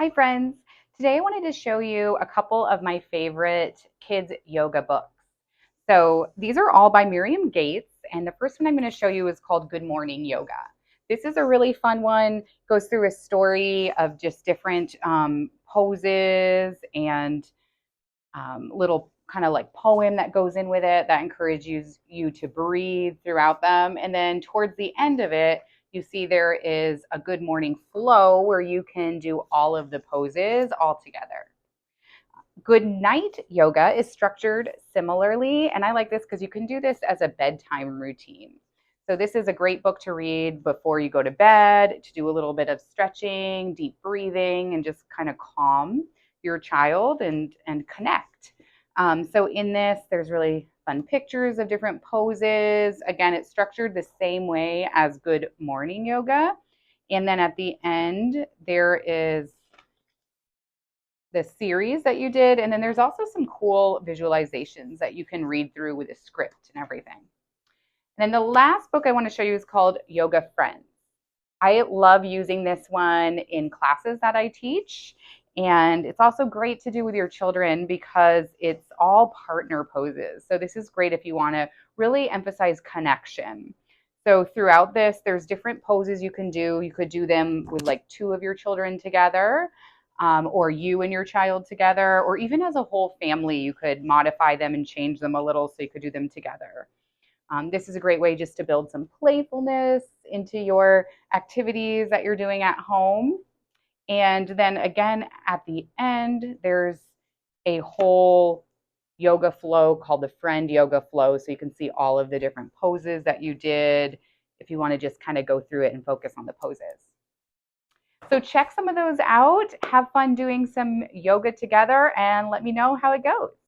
Hi, friends. Today I wanted to show you a couple of my favorite kids yoga books. So these are all by Miriam Gates, and the first one I'm going to show you is called Good Morning Yoga. This is a really fun one. Goes through a story of just different poses and little kind of like poem that goes in with it that encourages you to breathe throughout them. And then towards the end of it, you see there is a good morning flow where you can do all of the poses all together. Good night yoga is structured similarly, and I like this because you can do this as a bedtime routine. So this is a great book to read before you go to bed, to do a little bit of stretching, deep breathing, and just kind of calm your child and connect. So in this, there's really fun pictures of different poses. Again, it's structured the same way as good morning yoga. And then at the end, there is the series that you did. And then there's also some cool visualizations that you can read through with a script and everything. And then the last book I want to show you is called Yoga Friends. I love using this one in classes that I teach. And it's also great to do with your children because it's all partner poses. So this is great if you want to really emphasize connection. So throughout this, there's different poses you can do. You could do them with like two of your children together, or you and your child together, or even as a whole family, you could modify them and change them a little so you could do them together. This is a great way just to build some playfulness into your activities that you're doing at home. And then again, at the end, there's a whole yoga flow called the friend yoga flow. So you can see all of the different poses that you did if you want to just kind of go through it and focus on the poses. So check some of those out. Have fun doing some yoga together and let me know how it goes.